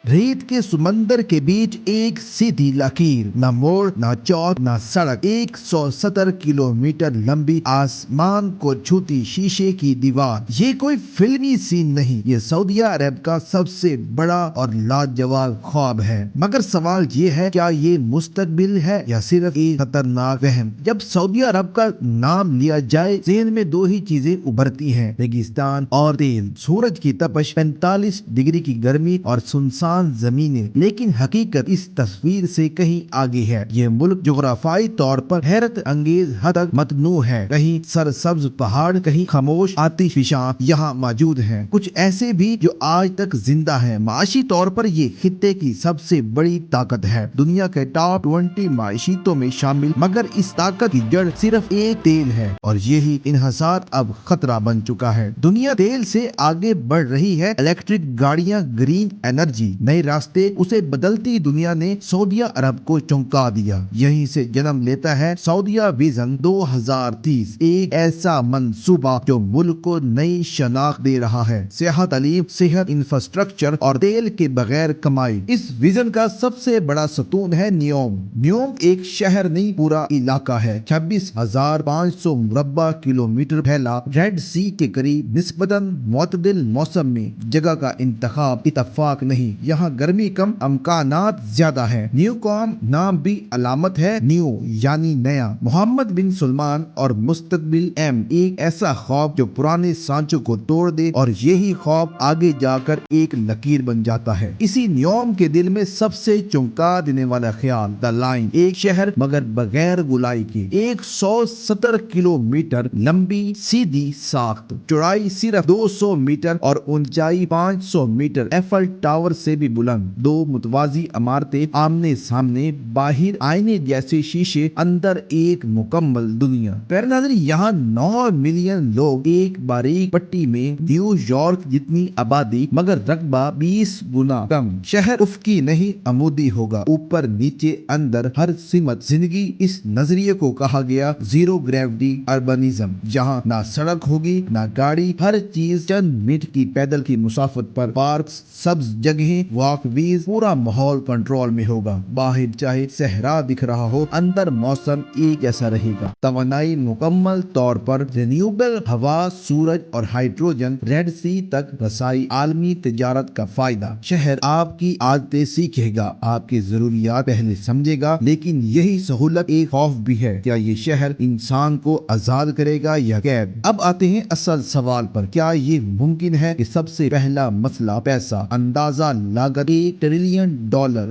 रेत के समंदर के बीच एक सीधी लकीर, न मोड़ न चौक न सड़क, 170 किलोमीटर लंबी आसमान को छूती शीशे की दीवार। ये कोई फिल्मी सीन नहीं, ये सऊदी अरब का सबसे बड़ा और लाजवाब ख्वाब है। मगर सवाल ये है, क्या ये मुस्तकबिल है या सिर्फ एक खतरनाक वहम? जब सऊदी अरब का नाम लिया जाए, ज़हन में दो ही चीजें उभरती हैं, रेगिस्तान और तेल। सूरज की तपश, 45 डिग्री की गर्मी और सुनसान जमीनें। लेकिन हकीकत इस तस्वीर से कहीं आगे है। ये मुल्क जोग्राफाई तौर पर हैरत अंगेज हद तक मतनू है। कहीं सरसब्ज पहाड़, कहीं खामोश आतिशफशां यहाँ मौजूद हैं। कुछ ऐसे भी जो आज तक जिंदा हैं। माशी तौर पर ये खित्ते की सबसे बड़ी ताकत है, दुनिया के टॉप 20 माशियतों में शामिल। मगर इस ताकत की जड़ सिर्फ एक तेल है, और यही इन्हिसार अब खतरा बन चुका है। दुनिया तेल से आगे बढ़ रही है। इलेक्ट्रिक गाड़ियां, ग्रीन एनर्जी, नए रास्ते। उसे बदलती दुनिया ने सऊदी अरब को चौंका दिया। यहीं से जन्म लेता है सऊदीया विजन 2030, एक ऐसा मंसूबा जो मुल्क को नई शनाख्त दे रहा है। सेहत, तालीम, सेहत, इंफ्रास्ट्रक्चर और तेल के बगैर कमाई। इस विजन का सबसे बड़ा सतून है न्योम। न्योम एक शहर नहीं, पूरा इलाका है। 26,500 मुरब्बा किलोमीटर फैला, रेड सी के करीब, निस्बतन मुतदिल मौसम में। जगह का इंतखाब इत्तफाक नहीं, यहाँ गर्मी कम, अमकानात ज्यादा है। न्यू कॉम नाम भी अलामत है, न्यू यानी नया। मोहम्मद बिन सलमान और मुस्तकबिल एम, एक ऐसा ख्वाब जो पुराने सांचों को तोड़ दे, और यही ख्वाब आगे जाकर एक लकीर बन जाता है। इसी न्योम के दिल में सबसे चौंका देने वाला ख्याल, द लाइन, एक शहर मगर बगैर गुलाई के। 170 किलोमीटर लंबी सीधी साख्त, चौड़ाई सिर्फ 200 मीटर और ऊंचाई 500 मीटर, एफल टावर से भी बुलंद। दो मुतवाजी इमारतें आमने सामने, बाहर आईने जैसे शीशे, अंदर एक मुकम्मल दुनिया। प्यारे नाज़रीन, यहाँ 9 मिलियन लोग एक बारीक पट्टी में, न्यूयॉर्क जितनी आबादी मगर रकबा 20 गुना कम। शहर उफ़की नहीं अमूदी होगा, ऊपर नीचे अंदर हर सिमत। जिंदगी इस नजरिए को कहा गया जीरो ग्रेविटी अर्बनिज्म, जहाँ ना सड़क होगी ना गाड़ी, हर चीज चंद मिनट की पैदल की मुसाफत पर। पार्क, सब्ज जगहें, वॉकवेज, पूरा माहौल कंट्रोल में होगा। बाहर चाहे सहरा दिख रहा हो, अंदर मौसम एक जैसा रहेगा। तवानाई मुकम्मल तौर पर रिन्यूएबल, हवा, सूरज और हाइड्रोजन, रेड सी तक रसाई, आलमी तिजारत का फायदा। शहर आपकी आदतें सीखेगा, आपकी जरूरियात पहले समझेगा, लेकिन यही सहूलत एक खौफ भी है। क्या ये शहर इंसान को आजाद करेगा या कैद? अब आते हैं असल सवाल पर, क्या ये मुमकिन है कि सबसे पहला मसला पैसा। अंदाजा लागत $1 ट्रिलियन।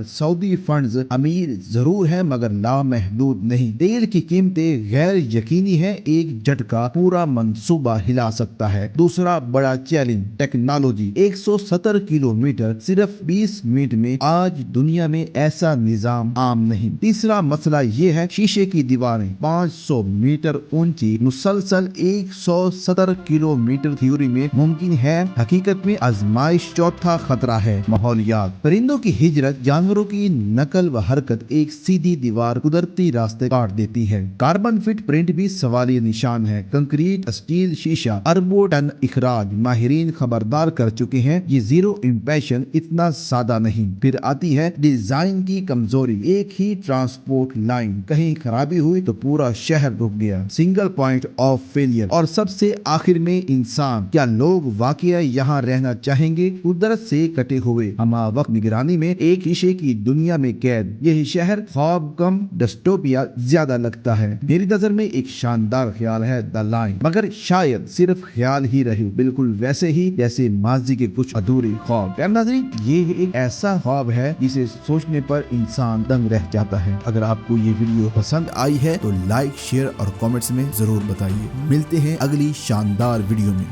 सऊदी फंड्स अमीर जरूर है मगर लामहदूद नहीं। तेल की कीमतें गैर यकीनी है, एक झटका पूरा मंसूबा हिला सकता है। दूसरा बड़ा चैलेंज, टेक्नोलॉजी। 170 किलोमीटर सिर्फ 20 मिनट में, आज दुनिया में ऐसा निजाम आम नहीं। तीसरा मसला ये है, शीशे की दीवारें, 500 मीटर ऊंची, मुसलसल 170 किलोमीटर थ्योरी में मुमकिन है, हकीकत में आजमाइश। चौथा खतरा है माहौलियात, परिंदों की हिजरत, जानवरों की नकल व हरकत। एक सीधी दीवार कुदरती रास्ते काट देती है। कार्बन फिट प्रिंट भी सवालिया निशान है। कंक्रीट, स्टील, शीशा, अरबों टन इखराज। माहिरीन खबरदार कर चुके हैं, ये जीरो इम्प्रेशन इतना सादा नहीं। फिर आती है डिजाइन की कमजोरी, एक ही ट्रांसपोर्ट लाइन, कहीं खराबी हुई तो पूरा शहर रुक गया, सिंगल पॉइंट ऑफ फेलियर। और सबसे आखिर में इंसान, क्या लोग वाकई यहाँ रहना चाहेंगे, कुदरत से कटे हुए हमा वक्त निगरानी में, एक शीशे की दुनिया में कैद? यही शहर ख्वाब कम, डिस्टोपिया ज्यादा लगता है। मेरी नजर में एक शानदार ख्याल है द लाइन, मगर शायद सिर्फ ख्याल ही रहे, बिल्कुल वैसे ही जैसे माजी के कुछ अधूरे ख्वाब। नाज़रीन, ये एक ऐसा ख्वाब है जिसे सोचने पर इंसान दंग रह जाता है। अगर आपको ये वीडियो पसंद आई है तो लाइक, शेयर और कमेंट्स में जरूर बताइए। मिलते हैं अगली शानदार वीडियो में।